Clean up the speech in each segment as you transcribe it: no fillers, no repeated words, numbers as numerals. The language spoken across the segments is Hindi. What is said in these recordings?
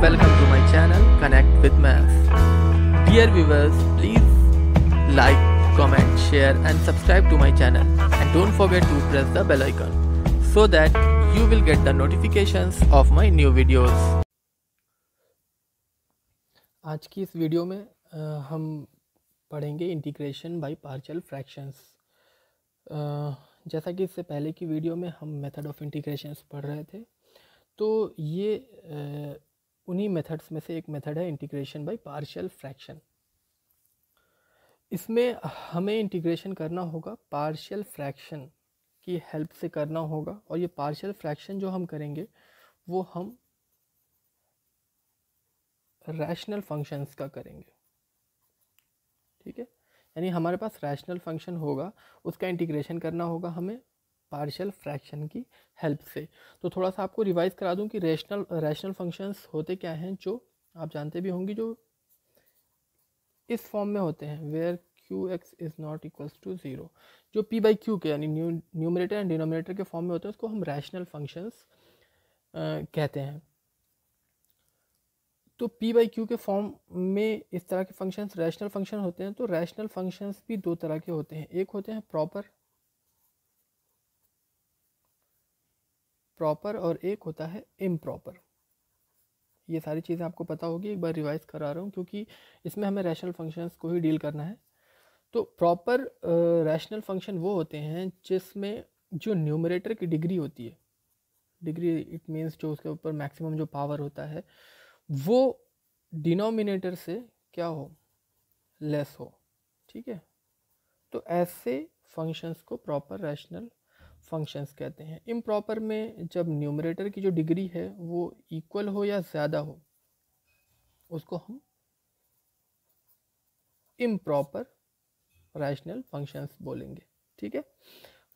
welcome to my channel Connect with Maths. Dear viewers, please like, comment, share and subscribe to my channel and don't forget to press the bell icon so that you will get the notifications of my new videos. आज की इस वीडियो में हम पढ़ेंगे इंटीग्रेशन बाय पार्शियल फ्रैक्शंस। जैसा कि इससे पहले की वीडियो में हम मेथड ऑफ इंटीग्रेशंस पढ़ रहे थे, तो ये उन्हीं मेथड्स में से एक मेथड है इंटीग्रेशन बाय पार्शियल फ्रैक्शन। इसमें हमें इंटीग्रेशन करना होगा पार्शियल फ्रैक्शन की हेल्प से करना होगा, और ये पार्शियल फ्रैक्शन जो हम करेंगे वो हम रैशनल फंक्शंस का करेंगे। ठीक है, यानी हमारे पास रैशनल फंक्शन होगा, उसका इंटीग्रेशन करना होगा हमें पार्शियल फ्रैक्शन की हेल्प से। तो थोड़ा सा आपको रिवाइज करा दूं कि रैशनल फंक्शंस होते क्या हैं, जो आप जानते भी होंगे, जो इस फॉर्म में होते हैं where q x is not equals to zero. जो पी बाई क्यू के यानी न्यूमरेटर एंड डिनोमिनेटर के फॉर्म में होते हैं उसको हम रैशनल फंक्शंस कहते हैं। तो पी बाई क्यू के फॉर्म में इस तरह के फंक्शंस रैशनल फंक्शन होते हैं। तो रैशनल फंक्शंस भी दो तरह के होते हैं, एक होते हैं प्रॉपर और एक होता है इम्प्रॉपर। ये सारी चीज़ें आपको पता होगी, एक बार रिवाइज करा रहा हूँ क्योंकि इसमें हमें रैशनल फंक्शंस को ही डील करना है। तो प्रॉपर रैशनल फंक्शन वो होते हैं जिसमें जो न्यूमरेटर की डिग्री होती है, डिग्री इट मीन्स जो उसके ऊपर मैक्सिमम जो पावर होता है वो डिनोमिनेटर से क्या हो, लेस हो। ठीक है, तो ऐसे फंक्शंस को प्रॉपर रैशनल फंक्शंस कहते हैं। इम्प्रॉपर में जब न्यूमरेटर की जो डिग्री है वो इक्वल हो या ज़्यादा हो उसको हम इम्प्रॉपर रैशनल फंक्शंस बोलेंगे। ठीक है,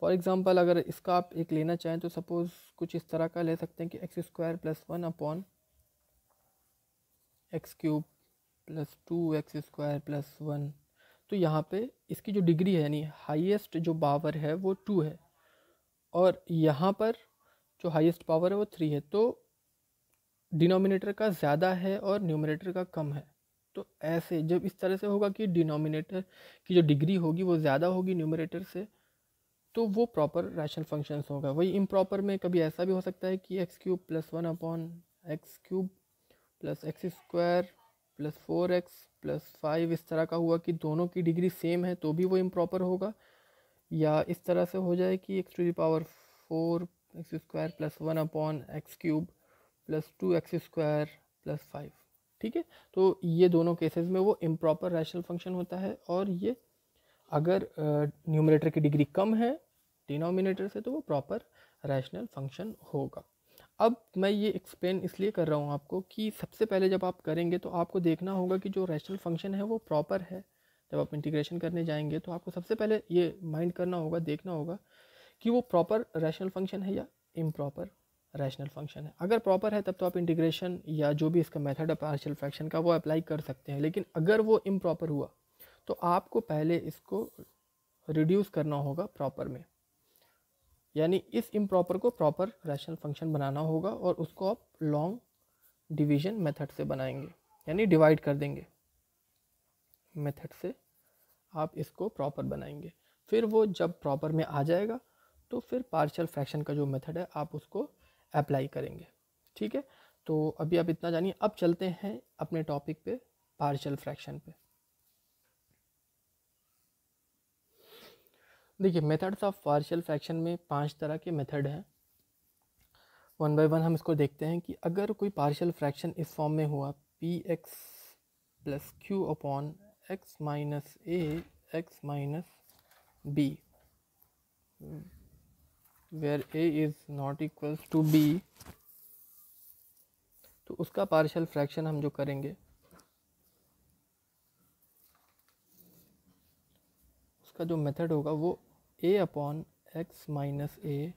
फॉर एग्जांपल अगर इसका आप एक लेना चाहें तो सपोज़ कुछ इस तरह का ले सकते हैं कि x square plus 1 upon x cube plus 2x square plus 1। तो यहाँ पे इसकी जो डिग्री है यानी हाईएस्ट जो पावर है वो 2 है, और यहाँ पर जो हाईएस्ट पावर है वो 3 है। तो डिनोमिनेटर का ज़्यादा है और न्यूमरेटर का कम है। तो ऐसे जब इस तरह से होगा कि डिनोमिनेटर की जो डिग्री होगी वो ज़्यादा होगी न्यूमरेटर से, तो वो प्रॉपर रैशनल फंक्शंस होगा। वही इम्प्रॉपर में कभी ऐसा भी हो सकता है कि x cube plus 1 upon x cube plus x square plus 4x plus 5 इस तरह का हुआ कि दोनों की डिग्री सेम है तो भी वो इम्प्रॉपर होगा। या इस तरह से हो जाए कि x to the power 4 x square plus 1 upon x cube plus 2x square plus 5। ठीक है, तो ये दोनों केसेस में वो इम्प्रॉपर रैशनल फंक्शन होता है, और ये अगर न्यूमरेटर की डिग्री कम है डिनोमिनेटर से तो वो प्रॉपर रैशनल फंक्शन होगा। अब मैं ये एक्सप्लेन इसलिए कर रहा हूँ आपको कि सबसे पहले जब आप करेंगे तो आपको देखना होगा कि जो रैशनल फंक्शन है वो प्रॉपर है। जब आप इंटीग्रेशन करने जाएंगे तो आपको सबसे पहले ये माइंड करना होगा, देखना होगा कि वो प्रॉपर रैशनल फंक्शन है या इम्प्रॉपर रैशनल फंक्शन है। अगर प्रॉपर है तब तो आप इंटीग्रेशन या जो भी इसका मेथड है पार्शियल फ्रैक्शन का वो अप्लाई कर सकते हैं। लेकिन अगर वो इम्प्रॉपर हुआ तो आपको पहले इसको रिड्यूस करना होगा प्रॉपर में, यानी इस इम्प्रॉपर को प्रॉपर रैशनल फंक्शन बनाना होगा, और उसको आप लॉन्ग डिवीजन मेथड से बनाएंगे, यानी डिवाइड कर देंगे मेथड से आप इसको प्रॉपर बनाएंगे। फिर वो जब प्रॉपर में आ जाएगा तो फिर पार्शियल फ्रैक्शन का जो मेथड है आप उसको अप्लाई करेंगे। ठीक है, तो अभी आप इतना जानिए। अब चलते हैं अपने टॉपिक पे, पार्शियल फ्रैक्शन पे। देखिए, मेथड्स ऑफ पार्शियल फ्रैक्शन में 5 तरह के मेथड हैं। वन बाय वन हम इसको देखते हैं कि अगर कोई पार्शियल फ्रैक्शन इस फॉर्म में हुआ p x plus q upon x minus a x minus b, where a is not equals to b, तो उसका पार्शियल फ्रैक्शन हम जो करेंगे उसका जो मेथड होगा वो a upon x minus a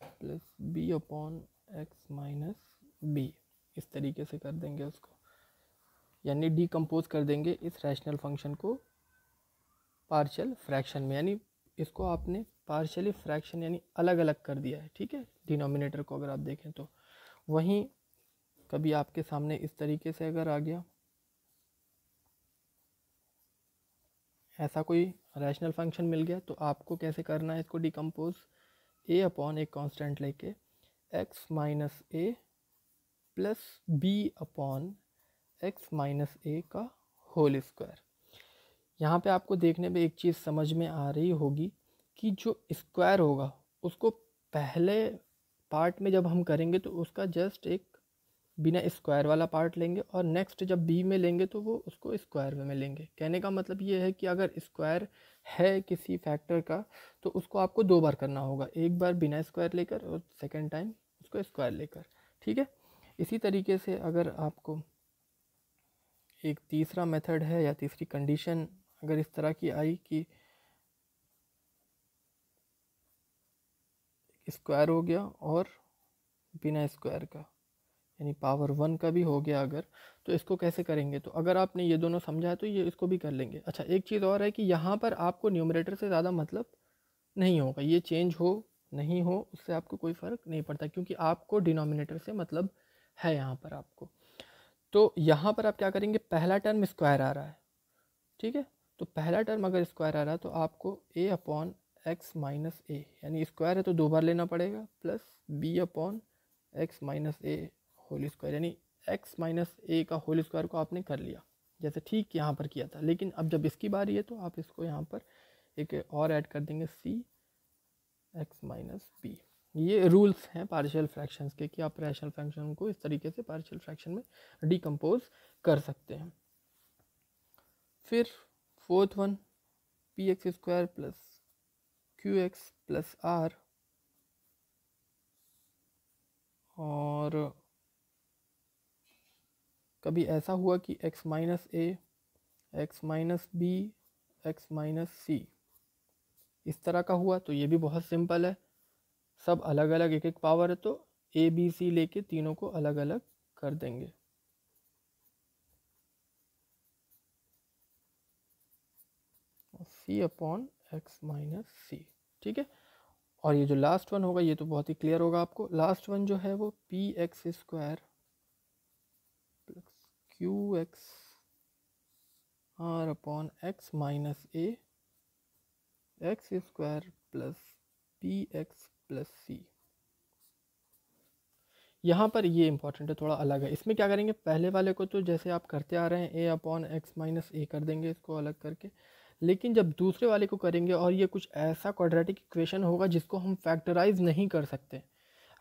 plus b upon x minus b, इस तरीके से कर देंगे उसको, यानी डीकम्पोज कर देंगे इस रैशनल फंक्शन को पार्शियल फ्रैक्शन में। यानी इसको आपने पार्शियली फ्रैक्शन यानी अलग अलग कर दिया है। ठीक है, डिनोमिनेटर को अगर आप देखें तो वहीं कभी आपके सामने इस तरीके से अगर आ गया, ऐसा कोई रैशनल फंक्शन मिल गया, तो आपको कैसे करना है इसको डिकम्पोज, ए अपॉन एक कांस्टेंट लेके x minus a plus b upon x minus a का होल स्क्वायर। यहाँ पे आपको देखने में एक चीज़ समझ में आ रही होगी कि जो स्क्वायर होगा उसको पहले पार्ट में जब हम करेंगे तो उसका जस्ट एक बिना स्क्वायर वाला पार्ट लेंगे, और नेक्स्ट जब बी में लेंगे तो वो उसको स्क्वायर में लेंगे। कहने का मतलब ये है कि अगर स्क्वायर है किसी फैक्टर का तो उसको आपको 2 बार करना होगा, एक बार बिना स्क्वायर लेकर और सेकेंड टाइम उसको स्क्वायर लेकर। ठीक है, इसी तरीके से अगर आपको एक तीसरा मेथड है या तीसरी कंडीशन अगर इस तरह की आई कि स्क्वायर हो गया और बिना स्क्वायर का, यानी पावर 1 का भी हो गया अगर, तो इसको कैसे करेंगे। तो अगर आपने ये दोनों समझा है तो ये इसको भी कर लेंगे। अच्छा, एक चीज़ और है कि यहाँ पर आपको न्यूमरेटर से ज़्यादा मतलब नहीं होगा, ये चेंज हो नहीं हो उससे आपको कोई फ़र्क नहीं पड़ता, क्योंकि आपको डिनोमिनेटर से मतलब है यहाँ पर आपको। तो यहाँ पर आप क्या करेंगे, पहला टर्म स्क्वायर आ रहा है, ठीक है, तो पहला टर्म अगर स्क्वायर आ रहा है तो आपको a upon x minus a, यानी स्क्वायर है तो 2 बार लेना पड़ेगा, plus b upon x minus a whole square, यानी एक्स माइनस ए का होल स्क्वायर को आपने कर लिया जैसे ठीक यहाँ पर किया था। लेकिन अब जब इसकी बारी है तो आप इसको यहाँ पर एक और ऐड कर देंगे, सी एक्स माइनस बी। ये रूल्स हैं पार्शियल फ्रैक्शंस के कि आप रैशनल फंक्शन को इस तरीके से पार्शियल फ्रैक्शन में डिकम्पोज कर सकते हैं। फिर fourth one, p x square plus q x plus r, और कभी ऐसा हुआ कि x minus a, x minus b, x minus c, इस तरह का हुआ तो ये भी बहुत सिंपल है, सब अलग अलग एक एक पावर है तो ए बी सी लेके तीनों को अलग अलग कर देंगे। सी अपॉन एक्स माइनस सी, ठीक है। और ये जो लास्ट वन होगा ये तो बहुत ही क्लियर होगा आपको, लास्ट वन जो है वो p x square plus q x r upon x minus a x square plus p x plus c. यहाँ पर ये इंपॉर्टेंट है, थोड़ा अलग है। इसमें क्या करेंगे, पहले वाले को तो जैसे आप करते आ रहे हैं ए अपॉन एक्स माइनस ए कर देंगे इसको अलग करके, लेकिन जब दूसरे वाले को करेंगे और ये कुछ ऐसा क्वाड्रेटिक इक्वेशन होगा जिसको हम फैक्टराइज नहीं कर सकते,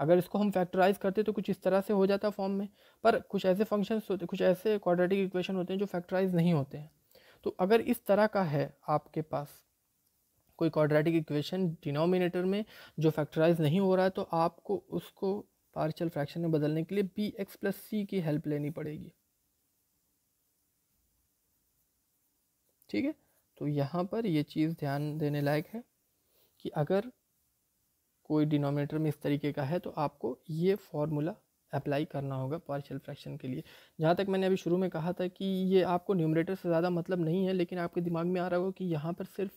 अगर इसको हम फैक्टराइज करते तो कुछ इस तरह से हो जाता फॉर्म में, पर कुछ ऐसे फंक्शंस होते, कुछ ऐसे क्वाड्रेटिक इक्वेशन होते हैं जो फैक्टराइज नहीं होते हैं। तो अगर इस तरह का है आपके पास कोई क्वाड्रेटिक इक्वेशन डिनोमिनेटर में जो फैक्टराइज नहीं हो रहा है, तो आपको उसको पार्शियल फ्रैक्शन में बदलने के लिए बी एक्स प्लस सी की हेल्प लेनी पड़ेगी, ठीक है। तो यहाँ पर ये चीज़ ध्यान देने लायक है कि अगर कोई डिनोमिनेटर में इस तरीके का है तो आपको ये फॉर्मूला अप्लाई करना होगा पार्शियल फ्रैक्शन के लिए। जहाँ तक मैंने अभी शुरू में कहा था कि ये आपको न्यूमरेटर से ज़्यादा मतलब नहीं है, लेकिन आपके दिमाग में आ रहा होगा कि यहाँ पर सिर्फ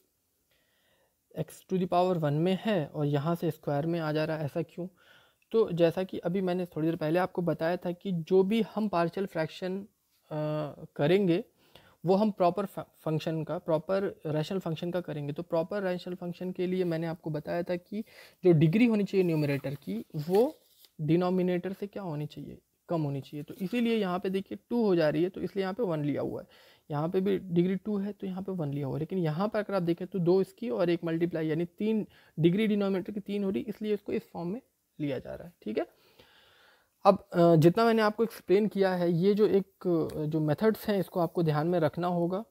एक्स टू द पावर 1 में है और यहाँ से स्क्वायर में आ जा रहा है, ऐसा क्यों। तो जैसा कि अभी मैंने थोड़ी देर पहले आपको बताया था कि जो भी हम पार्शियल फ्रैक्शन करेंगे वो हम प्रॉपर फंक्शन का, प्रॉपर रैशनल फंक्शन का करेंगे। तो प्रॉपर रैशनल फंक्शन के लिए मैंने आपको बताया था कि जो डिग्री होनी चाहिए न्यूमरेटर की वो डिनोमिनेटर से क्या होनी चाहिए, कम होनी चाहिए। तो इसीलिए यहाँ पे देखिए 2 हो जा रही है, तो इसलिए यहाँ पे 1 लिया हुआ है। यहाँ पे भी डिग्री 2 है तो यहाँ पे 1 लिया हुआ है, लेकिन यहाँ पर अगर आप देखें तो 2 इसकी और 1 मल्टीप्लाई, यानी 3 डिग्री डिनोमिनेटर की 3 हो रही, इसलिए इसको इस फॉर्म में लिया जा रहा है, ठीक है। अब जितना मैंने आपको एक्सप्लेन किया है, ये जो जो मेथड्स हैं इसको आपको ध्यान में रखना होगा।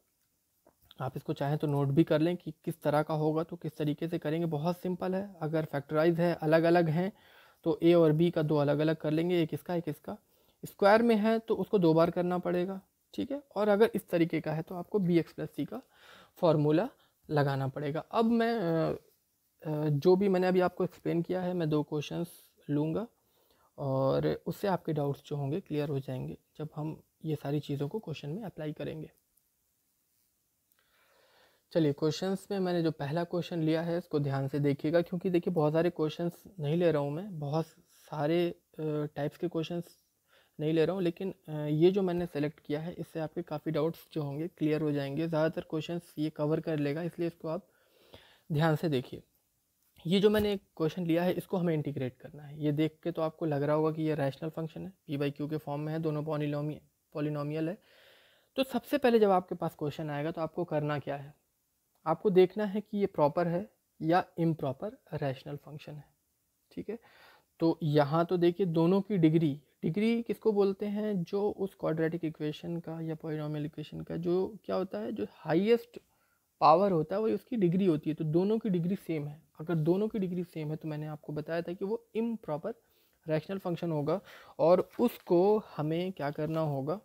आप इसको चाहें तो नोट भी कर लें कि किस तरह का होगा, तो किस तरीके से करेंगे। बहुत सिंपल है, अगर फैक्टराइज है, अलग अलग हैं, तो ए और बी का 2 अलग अलग कर लेंगे, एक इसका एक इसका। स्क्वायर में है तो उसको 2 बार करना पड़ेगा, ठीक है। और अगर इस तरीके का है तो आपको बी एक्स प्लस सी का फॉर्मूला लगाना पड़ेगा। अब मैं जो भी मैंने अभी आपको एक्सप्लेन किया है, मैं 2 क्वेश्चंस लूँगा और उससे आपके डाउट्स जो होंगे क्लियर हो जाएंगे जब हम ये सारी चीज़ों को क्वेश्चन में अप्लाई करेंगे। चलिए, क्वेश्चंस में मैंने जो पहला क्वेश्चन लिया है इसको ध्यान से देखिएगा, क्योंकि देखिए बहुत सारे क्वेश्चंस नहीं ले रहा हूँ मैं, बहुत सारे टाइप्स के क्वेश्चंस नहीं ले रहा हूँ, लेकिन ये जो मैंने सेलेक्ट किया है इससे आपके काफ़ी डाउट्स जो होंगे क्लियर हो जाएंगे। ज़्यादातर क्वेश्चंस ये कवर कर लेगा, इसलिए इसको आप ध्यान से देखिए। ये जो मैंने एक क्वेश्चन लिया है इसको हमें इंटीग्रेट करना है। ये देख के तो आपको लग रहा होगा कि ये रैशनल फंक्शन है, पी बाई क्यू के फॉर्म में है, दोनों पॉलिनोमियल है। तो सबसे पहले जब आपके पास क्वेश्चन आएगा तो आपको करना क्या है, आपको देखना है कि ये प्रॉपर है या इम्प्रॉपर रैशनल फंक्शन है। ठीक है, तो यहाँ तो देखिए दोनों की डिग्री किसको बोलते हैं, जो उस क्वाड्रेटिक इक्वेशन का या पॉलिनोमियल इक्वेशन का जो क्या होता है, जो हाईएस्ट पावर होता है वही उसकी डिग्री होती है। तो दोनों की डिग्री सेम है। अगर दोनों की डिग्री सेम है तो मैंने आपको बताया था कि वो इम्प्रॉपर रैशनल फंक्शन होगा, और उसको हमें क्या करना होगा,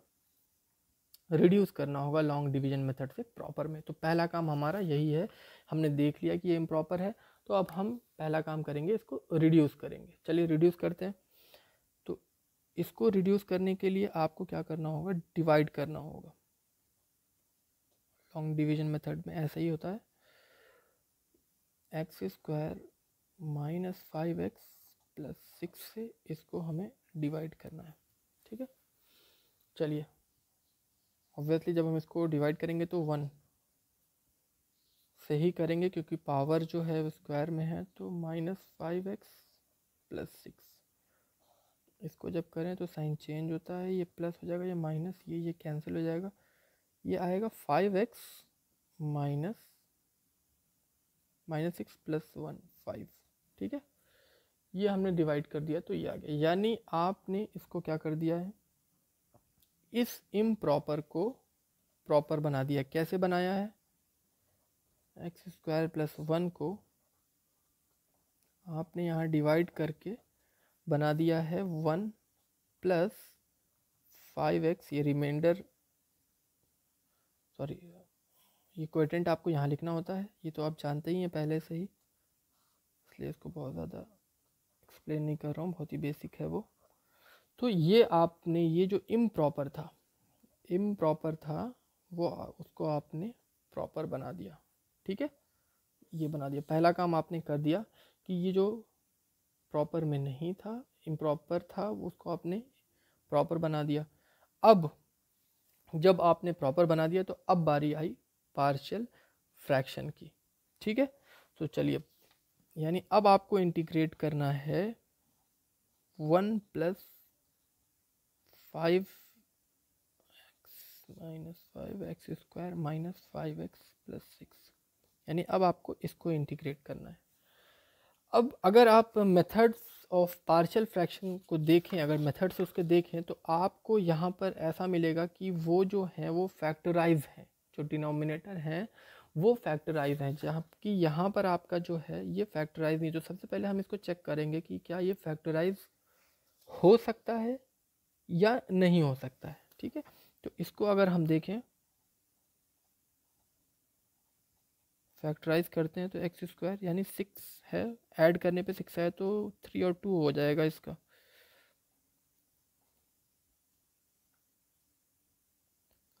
रिड्यूस करना होगा लॉन्ग डिवीजन मेथड से प्रॉपर में। तो पहला काम हमारा यही है, हमने देख लिया कि ये इम्प्रॉपर है, तो अब हम पहला काम करेंगे, इसको रिड्यूस करेंगे। चलिए रिड्यूस करते हैं। तो इसको रिड्यूस करने के लिए आपको क्या करना होगा, डिवाइड करना होगा। लॉन्ग डिवीजन मेथड में ऐसा ही होता है, x square minus 5x plus 6 से इसको हमें डिवाइड करना है। ठीक है, चलिए ऑब्वियसली जब हम इसको डिवाइड करेंगे तो 1 से ही करेंगे, क्योंकि पावर जो है स्क्वायर में है। तो -5x प्लस 6, इसको जब करें तो साइन चेंज होता है, ये प्लस हो जाएगा, ये माइनस, ये कैंसिल हो जाएगा, ये आएगा 5x माइनस 6 प्लस 1 5। ठीक है, ये हमने डिवाइड कर दिया तो ये आ गया। यानी आपने इसको क्या कर दिया है, इस इम्प्रॉपर को प्रॉपर बना दिया। कैसे बनाया है, एक्स स्क्वायर प्लस 1 को आपने यहाँ डिवाइड करके बना दिया है 1 प्लस 5x, ये रिमाइंडर, सॉरी ये क्वोटिएंट आपको यहाँ लिखना होता है, ये तो आप जानते ही हैं पहले से ही, इसलिए इसको बहुत ज़्यादा एक्सप्लेन नहीं कर रहा हूँ, बहुत ही बेसिक है वो। तो ये आपने ये जो इम्प्रॉपर था वो उसको आपने प्रॉपर बना दिया। ठीक है, ये बना दिया, पहला काम आपने कर दिया कि ये जो प्रॉपर में नहीं था, इम्प्रॉपर था, उसको आपने प्रॉपर बना दिया। अब जब आपने प्रॉपर बना दिया तो अब बारी आई पार्शियल फ्रैक्शन की। ठीक है, तो चलिए, यानी अब आपको इंटीग्रेट करना है 1 plus 5 minus 5x square minus 5x plus 6, यानी अब आपको इसको इंटीग्रेट करना है। अब अगर आप मेथड्स ऑफ पार्शियल फ्रैक्शन को देखें, अगर मेथड्स उसके देखें तो आपको यहाँ पर ऐसा मिलेगा कि वो जो है वो फैक्टराइज है, जो डिनोमिनेटर हैं वो फैक्टराइज हैं, जहाँ कि यहाँ पर आपका जो है ये फैक्टराइज नहीं। तो सबसे पहले हम इसको चेक करेंगे कि क्या ये फैक्टराइज हो सकता है या नहीं हो सकता है। ठीक है, तो इसको अगर हम देखें, फैक्टराइज करते हैं तो एक्स स्क्वायर यानी 6 है, ऐड करने पे 6 है तो 3 और 2 हो जाएगा इसका।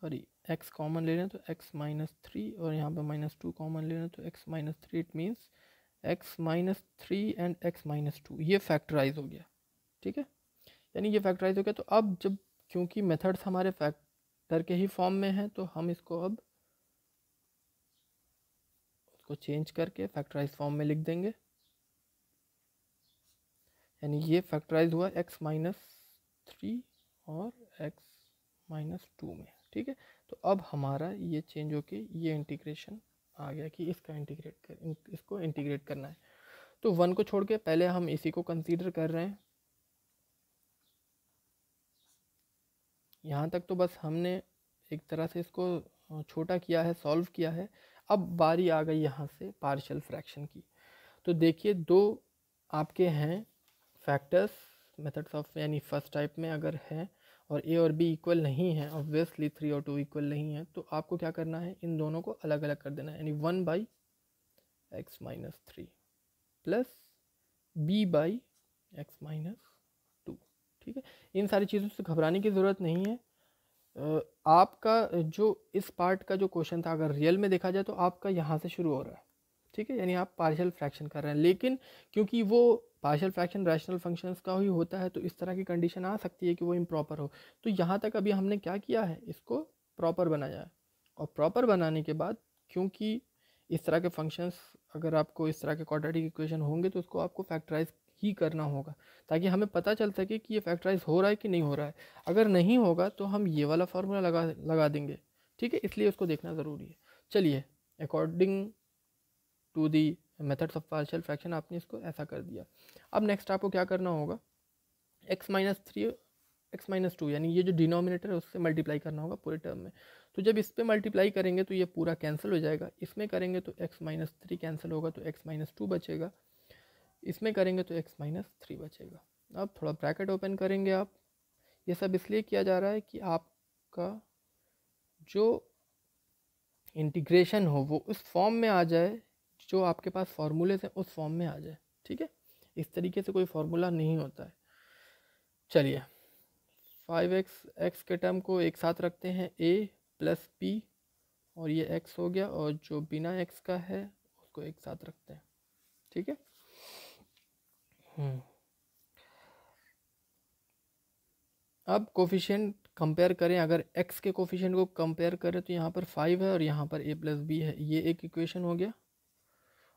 सॉरी, एक्स कॉमन ले रहे हैं तो एक्स माइनस 3, और यहाँ पे -2 कॉमन ले रहे हैं तो x minus 3, it means x minus 3 and x minus 2, ये फैक्टराइज हो गया। ठीक है, यानी ये फैक्टराइज हो गया। तो अब जब, क्योंकि मेथड्स हमारे फैक्टर के ही फॉर्म में हैं, तो हम इसको अब उसको चेंज करके फैक्टराइज फॉर्म में लिख देंगे। यानी ये फैक्टराइज हुआ x माइनस 3 और x माइनस 2 में। ठीक है, तो अब हमारा ये चेंज होके ये इंटीग्रेशन आ गया कि इसको इंटीग्रेट करना है। तो 1 को छोड़ के पहले हम इसी को कंसीडर कर रहे हैं। यहाँ तक तो बस हमने एक तरह से इसको छोटा किया है, सॉल्व किया है। अब बारी आ गई यहाँ से पार्शियल फ्रैक्शन की। तो देखिए, दो आपके हैं फैक्टर्स मेथड्स ऑफ, यानी फर्स्ट टाइप में अगर है और a और b इक्वल नहीं है, ऑब्वियसली 3 और 2 इक्वल नहीं है, तो आपको क्या करना है, इन दोनों को अलग अलग कर देना है। यानी 1 by x minus 3 plus b by x minus 2। ठीक है, इन सारी चीज़ों से घबराने की ज़रूरत नहीं है। आपका जो इस पार्ट का जो क्वेश्चन था, अगर रियल में देखा जाए तो आपका यहाँ से शुरू हो रहा है। ठीक है, यानी आप पार्शियल फ्रैक्शन कर रहे हैं, लेकिन क्योंकि वो पार्शियल फ्रैक्शन रैशनल फंक्शंस का ही होता है, तो इस तरह की कंडीशन आ सकती है कि वो इम्प्रॉपर हो। तो यहाँ तक अभी हमने क्या किया है, इसको प्रॉपर बनाया है। और प्रॉपर बनाने के बाद, क्योंकि इस तरह के फंक्शंस अगर आपको इस तरह के क्वाड्रेटिक इक्वेशन होंगे तो उसको आपको फैक्टराइज ही करना होगा, ताकि हमें पता चल सके कि ये फैक्टराइज हो रहा है कि नहीं हो रहा है। अगर नहीं होगा तो हम ये वाला फार्मूला लगा देंगे, ठीक है, इसलिए उसको देखना ज़रूरी है। चलिए, according to the methods of partial fraction आपने इसको ऐसा कर दिया। अब नेक्स्ट आपको क्या करना होगा, x-3 x-2 यानी ये जो डिनोमिनेटर है उससे मल्टीप्लाई करना होगा पूरे टर्म में। तो जब इस पर मल्टीप्लाई करेंगे तो ये पूरा कैंसिल हो जाएगा, इसमें करेंगे तो x-3 कैंसिल होगा तो x-2 बचेगा, इसमें करेंगे तो x-3 बचेगा। अब थोड़ा ब्रैकेट ओपन करेंगे आप, ये सब इसलिए किया जा रहा है कि आपका जो इंटीग्रेशन हो वो उस फॉर्म में आ जाए, जो आपके पास फार्मूले से उस फॉर्म में आ जाए, ठीक है। इस तरीके से कोई फार्मूला नहीं होता है। चलिए, 5x के टर्म को एक साथ रखते हैं, a प्लस b, और ये x हो गया, और जो बिना x का है उसको एक साथ रखते हैं, ठीक है। अब कोफिशिएंट कंपेयर करें, अगर x के कोफिशिएंट को कंपेयर करें तो यहाँ पर 5 है और यहाँ पर a प्लस बी है, ये एक इक्वेशन हो गया।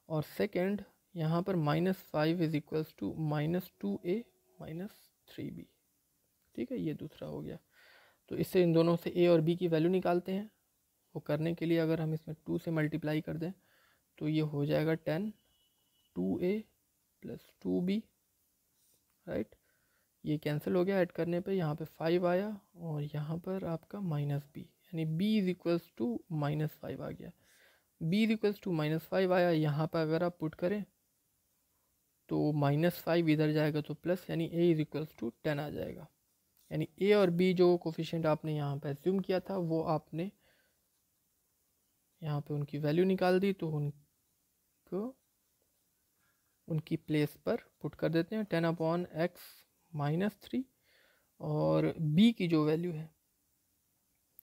और सेकंड यहाँ पर -5 is equals to -2a -3b, ठीक है, ये दूसरा हो गया। तो इससे इन दोनों से a और b की वैल्यू निकालते हैं। वो करने के लिए अगर हम इसमें 2 से मल्टीप्लाई कर दें तो ये हो जाएगा 10 2a प्लस 2b, राइट। ये कैंसिल हो गया ऐड करने पे, यहाँ पे 5 आया और यहाँ पर आपका -b, यानी b इज इक्वल्स टू -5 आ गया। b इज इक्वल्स टू -5 आया, यहाँ पर अगर आप पुट करें तो -5 इधर जाएगा तो प्लस, यानी a इज इक्वल्स टू 10 आ जाएगा। यानी a और b जो कोफिशिएंट आपने यहाँ पे एज्यूम किया था वो आपने यहाँ पे उनकी वैल्यू निकाल दी, तो उनको उनकी प्लेस पर पुट कर देते हैं। 10/x-3 और b की जो वैल्यू है,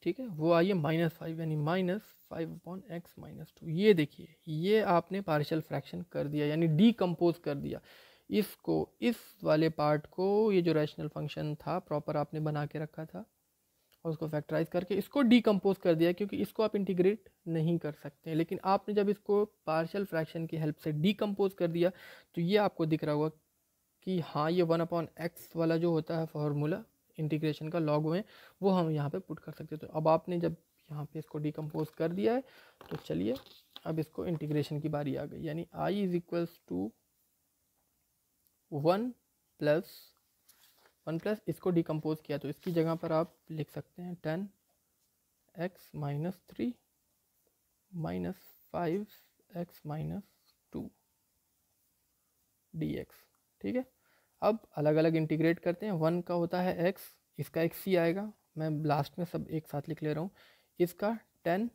ठीक है, वो आई है -5, यानी -5/x-2। ये देखिए, ये आपने पार्शियल फ्रैक्शन कर दिया, यानी डीकम्पोज कर दिया इसको, इस वाले पार्ट को, ये जो रैशनल फंक्शन था प्रॉपर आपने बना के रखा था और उसको फैक्टराइज करके इसको डीकम्पोज कर दिया, क्योंकि इसको आप इंटीग्रेट नहीं कर सकते। लेकिन आपने जब इसको पार्शियल फ्रैक्शन की हेल्प से डीकम्पोज कर दिया तो ये आपको दिख रहा होगा कि हाँ, ये 1/x वाला जो होता है फार्मूला इंटीग्रेशन का लॉग में, वो हम यहाँ पे पुट कर सकते। तो अब आपने जब यहाँ पे इसको डीकम्पोज कर दिया है तो चलिए अब इसको इंटीग्रेशन की बारी आ गई, यानी i is equals to 1 plus इसको डिकम्पोज किया तो इसकी जगह पर आप लिख सकते हैं 10x-3 -5x-2 dx, ठीक है। अब अलग अलग इंटीग्रेट करते हैं। 1 का होता है x, इसका एक c आएगा, मैं लास्ट में सब एक साथ लिख ले रहा हूँ। इसका 10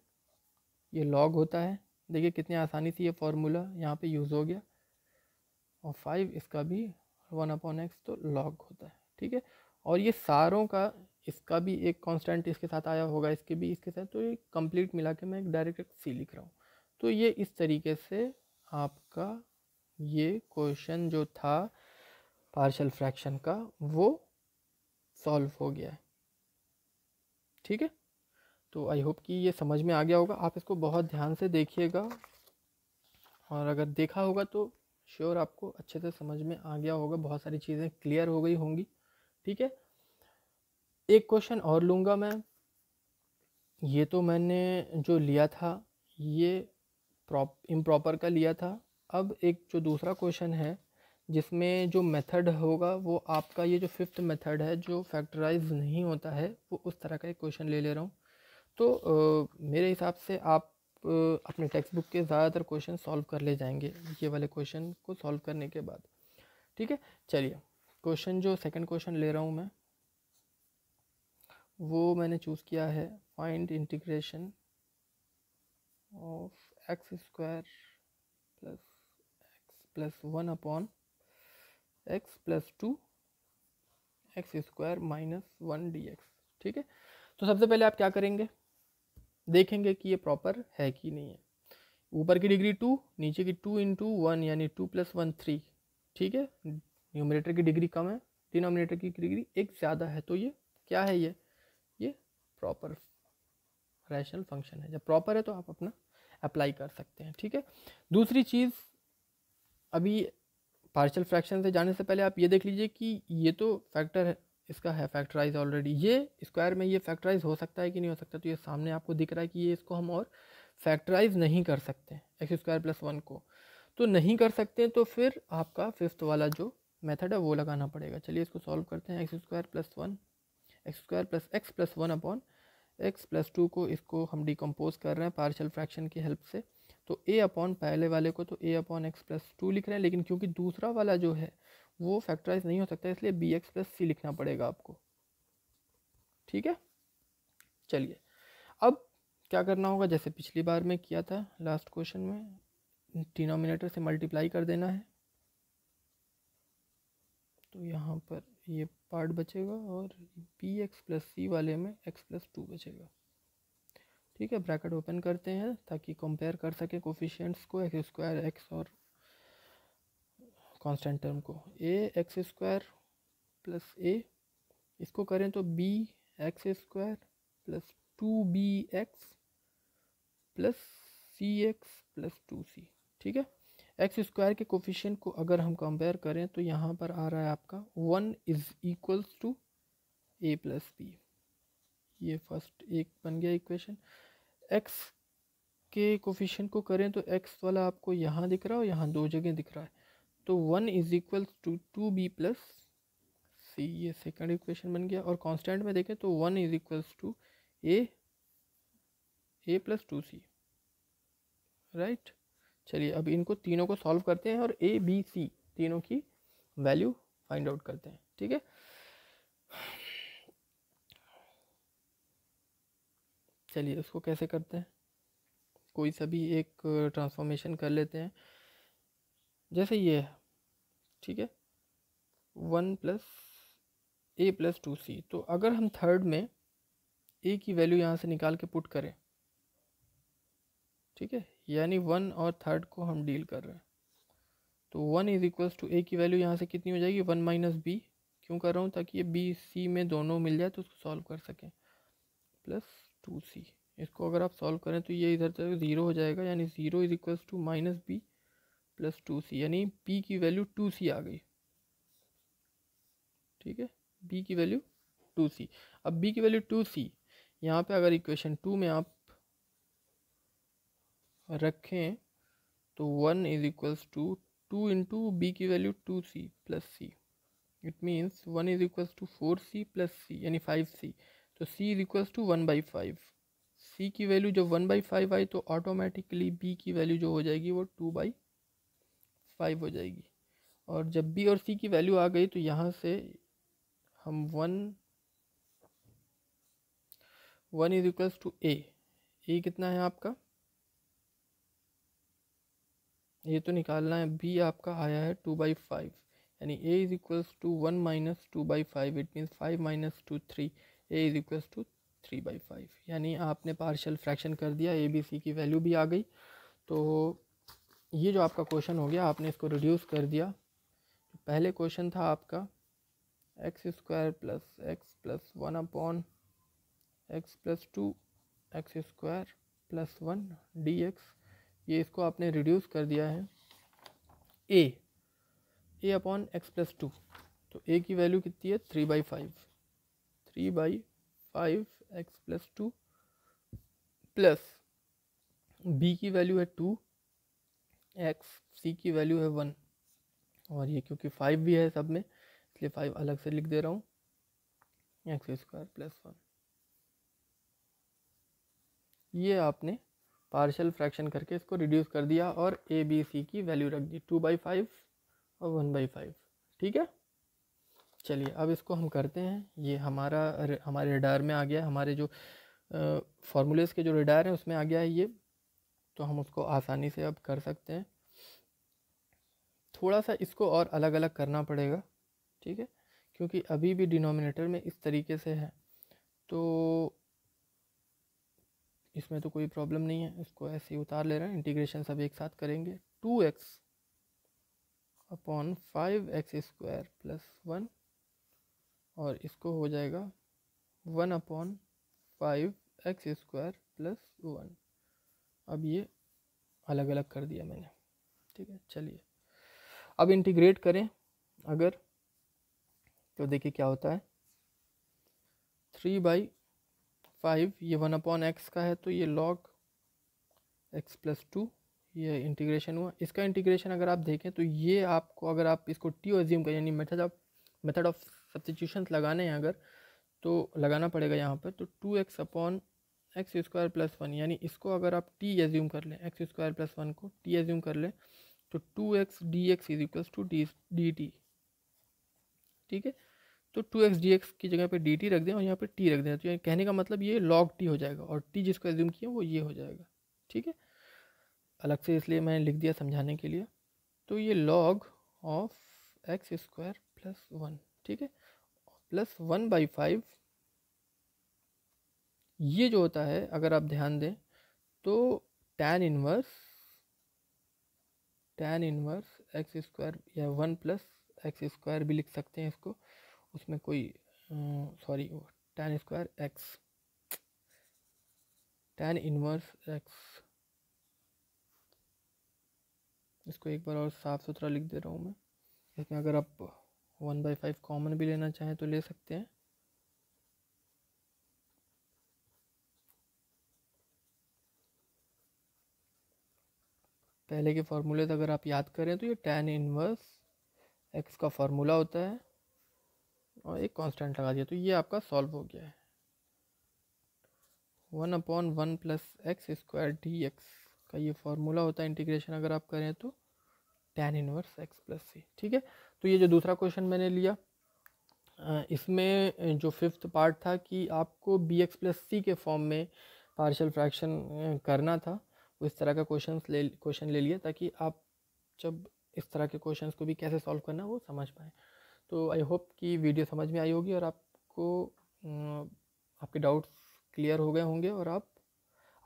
ये लॉग होता है, देखिए कितनी आसानी से ये फार्मूला यहाँ पे यूज़ हो गया। और 5 इसका भी 1/x तो लॉग होता है, ठीक है। और ये सारों का, इसका भी एक कांस्टेंट इसके साथ आया होगा, इसके भी इसके साथ, तो ये कंप्लीट मिला के मैं एक डायरेक्ट सी लिख रहा हूँ। तो ये इस तरीके से आपका ये क्वेश्चन जो था पार्शियल फ्रैक्शन का वो सॉल्व हो गया है, ठीक है। तो आई होप कि ये समझ में आ गया होगा। आप इसको बहुत ध्यान से देखिएगा, और अगर देखा होगा तो श्योर आपको अच्छे से समझ में आ गया होगा, बहुत सारी चीज़ें क्लियर हो गई होंगी, ठीक है। एक क्वेश्चन और लूँगा मैं, ये तो मैंने जो लिया था ये इम्प्रॉपर का लिया था। अब एक जो दूसरा क्वेश्चन है जिसमें जो मेथड होगा वो आपका ये जो 5th मेथड है जो फैक्टराइज नहीं होता है, वो उस तरह का एक क्वेश्चन ले रहा हूँ। तो मेरे हिसाब से आप अपने टेक्स्ट बुक के ज़्यादातर क्वेश्चन सॉल्व कर ले जाएंगे ये वाले क्वेश्चन को सॉल्व करने के बाद, ठीक है। चलिए, क्वेश्चन जो सेकंड क्वेश्चन ले रहा हूँ मैं, वो मैंने चूज़ किया है, find integration of x² plus 1/x plus 2 x² -1 dx, ठीक है। तो सबसे पहले आप क्या करेंगे, देखेंगे कि ये प्रॉपर है कि नहीं है। ऊपर की डिग्री 2, नीचे की 2 × 1 यानी 2 + 1 3, ठीक है, न्यूमरेटर की डिग्री कम है, डिनोमिनेटर की डिग्री एक ज़्यादा है, तो ये क्या है, ये प्रॉपर रैशनल फंक्शन है। जब प्रॉपर है तो आप अपना अप्लाई कर सकते हैं। ठीक है, दूसरी चीज़, अभी पार्शियल फ्रैक्शन से जाने से पहले आप ये देख लीजिए कि ये तो फैक्टर है, इसका है फैक्टराइज ऑलरेडी, ये स्क्वायर में ये फैक्टराइज हो सकता है कि नहीं हो सकता, तो ये सामने आपको दिख रहा है कि ये इसको हम और फैक्टराइज नहीं कर सकते एक्स स्क्वायर प्लस 1 को, तो नहीं कर सकते, तो फिर आपका फिफ्थ वाला जो मेथड है वो लगाना पड़ेगा। चलिए इसको सॉल्व करते हैं। X square plus 1, x square plus x plus 1 upon x plus 2 को, इसको हम डिकम्पोज कर रहे हैं पार्शियल फ्रैक्शन की हेल्प से। तो ए अपॉन पहले वाले को तो ए अपॉन एक्स प्लस 2 लिख रहे हैं, लेकिन क्योंकि दूसरा वाला जो है वो फैक्टराइज नहीं हो सकता, इसलिए बी एक्स प्लस सी लिखना पड़ेगा आपको। ठीक है, चलिए अब क्या करना होगा, जैसे पिछली बार में किया था लास्ट क्वेश्चन में, डिनोमिनेटर से मल्टीप्लाई कर देना है। तो यहाँ पर ये पार्ट बचेगा और बी एक्स प्लस सी वाले में एक्स प्लस 2 बचेगा। ठीक है, ब्रैकेट ओपन करते हैं ताकि कंपेयर कर सके कोफिशिएंट्स को, एक्स स्क्वायर एक्स और कांस्टेंट टर्म को। A x square plus a, इसको करें तो b x square plus 2bx plus c x plus 2c। ठीक है, एक्स स्क्वायर के कोफिशिएंट को अगर हम कंपेयर करें तो यहाँ पर आ रहा है आपका 1 is equals to a plus b, ये फर्स्ट एक बन गया इक्वेशन। एक्स के कोफिशिएंट को करें तो एक्स वाला आपको यहाँ दिख रहा है और यहाँ दो जगह दिख रहा है, तो 1 is equals to 2b plus c, ये सेकंड इक्वेशन बन गया। और कांस्टेंट में देखें तो 1 is equals to a plus 2c, right. चलिए अब इनको तीनों को सॉल्व करते हैं और ए बी सी तीनों की वैल्यू फाइंड आउट करते हैं। ठीक है, चलिए उसको कैसे करते हैं, कोई सा भी एक ट्रांसफॉर्मेशन कर लेते हैं, जैसे ये है। ठीक है, 1 प्लस ए प्लस 2c, तो अगर हम थर्ड में ए की वैल्यू यहाँ से निकाल के पुट करें, ठीक है, यानी 1 और थर्ड को हम डील कर रहे हैं, तो 1 इज इक्वल्स टू ए की वैल्यू यहाँ से कितनी हो जाएगी, 1 माइनस बी। क्यों कर रहा हूँ, ताकि ये बी सी में दोनों मिल जाए तो उसको सॉल्व कर सकें, प्लस 2c। इसको अगर आप सॉल्व करें तो ये इधर तक 0 हो जाएगा, यानी 0 is equals to minus b plus 2c, यानी p की वैल्यू 2c आ गई। ठीक है, b की वैल्यू 2c। अब b की वैल्यू 2c यहाँ पे अगर इक्वेशन 2 में आप रखें तो 1 is equals to 2 into b की value 2c plus c, it means 1 is equals to 4c plus c, यानी 5c। तो c is equals to 1/5। c की वैल्यू जब 1/5 आई तो ऑटोमेटिकली b की वैल्यू जो हो जाएगी वो 2/5 हो जाएगी। और जब b और c की वैल्यू आ गई तो यहाँ से हम 1 इज इक्वल्स टू ए कितना है आपका, ये तो निकालना है, b आपका आया है 2/5, यानी a is equals to 1 minus 2/5, it means 5 minus 2 3, a is equals to 3/5, यानी आपने पार्शियल फ्रैक्शन कर दिया, ए बी सी की वैल्यू भी आ गई। तो ये जो आपका क्वेश्चन हो गया, आपने इसको रिड्यूस कर दिया। पहले क्वेश्चन था आपका x square plus 1 upon x plus 2 x square plus 1 D x, ये इसको आपने रिड्यूस कर दिया है ए अपॉन एक्स प्लस 2। तो ए की वैल्यू कितनी है, 3/5 एक्स प्लस 2 प्लस बी की वैल्यू है 2 एक्स, सी की वैल्यू है 1, और ये क्योंकि 5 भी है सब में इसलिए 5 अलग से लिख दे रहा हूँ, एक्स स्क्वायर प्लस 1। ये आपने पार्शियल फ्रैक्शन करके इसको रिड्यूस कर दिया और ए बी सी की वैल्यू रख दी 2/5 और 1/5। ठीक है, चलिए अब इसको हम करते हैं। ये हमारे रडार में आ गया, हमारे जो फार्मूलेस के जो रडार हैं उसमें आ गया है ये, तो हम उसको आसानी से अब कर सकते हैं। थोड़ा सा इसको और अलग अलग करना पड़ेगा, ठीक है, क्योंकि अभी भी डिनोमिनेटर में इस तरीके से है, तो इसमें तो कोई प्रॉब्लम नहीं है, इसको ऐसे ही उतार ले रहे हैं, इंटीग्रेशन सब एक साथ करेंगे। 2x अपॉन 5x² प्लस 1, और इसको हो जाएगा 1 अपॉन 5x² प्लस 1। अब ये अलग अलग कर दिया मैंने, ठीक है। चलिए अब इंटीग्रेट करें अगर, तो देखिए क्या होता है। 3/5, ये 1 अपॉन एक्स का है तो ये log x प्लस 2, ये इंटीग्रेशन हुआ। इसका इंटीग्रेशन अगर आप देखें तो ये आपको, अगर आप इसको टी एज्यूम करें, यानी मेथड ऑफ सब्स्टिट्यूशन लगाने हैं अगर, तो लगाना पड़ेगा यहाँ पर। तो 2x अपॉन x² प्लस 1, यानी इसको अगर आप t एज्यूम कर लें, x² प्लस 1 को t एज्यूम कर लें, तो 2x dx is equals to dt, ठीक है। तो 2x dx की जगह पे dt रख दें और यहाँ पे t रख दें, तो कहने का मतलब ये log t हो जाएगा, और t जिसको एज्यूम किया वो ये हो जाएगा, ठीक है। अलग से इसलिए मैंने लिख दिया समझाने के लिए। तो ये log ऑफ x² प्लस 1, ठीक है, प्लस 1/5। ये जो होता है अगर आप ध्यान दें तो tan इनवर्स x² या 1 प्लस x² भी लिख सकते हैं इसको, उसमें कोई सॉरी tan इनवर्स x, इसको एक बार और साफ सुथरा लिख दे रहा हूँ मैं। इसमें अगर आप 1/5 कॉमन भी लेना चाहें तो ले सकते हैं। पहले के फार्मूले अगर आप याद करें तो ये tan इनवर्स x का फार्मूला होता है, और एक कांस्टेंट लगा दिया, तो ये आपका सॉल्व हो गया है। 1 अपॉन 1 प्लस x² dx का ये फार्मूला होता है इंटीग्रेशन अगर आप करें तो tan inverse x plus c, ठीक है। तो ये जो दूसरा क्वेश्चन मैंने लिया, इसमें जो फिफ्थ पार्ट था कि आपको bx प्लस c के फॉर्म में पार्शियल फ्रैक्शन करना था, वो इस तरह का क्वेश्चन ले लिया ताकि आप जब इस तरह के क्वेश्चंस को भी कैसे सॉल्व करना वो समझ पाएँ। तो आई होप कि वीडियो समझ में आई होगी और आपको आपके डाउट्स क्लियर हो गए होंगे, और आप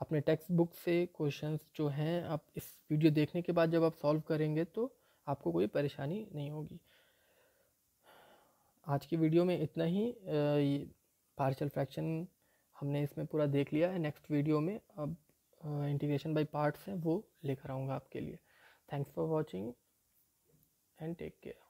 अपने टेक्स्ट बुक से क्वेश्चंस जो हैं आप इस वीडियो देखने के बाद जब आप सॉल्व करेंगे तो आपको कोई परेशानी नहीं होगी। आज की वीडियो में इतना ही। पार्शियल फ्रैक्शन हमने इसमें पूरा देख लिया है। नेक्स्ट वीडियो में अब इंटीग्रेशन बाय पार्ट्स हैं वो लेकर आऊँगा आपके लिए। Thanks for watching and take care.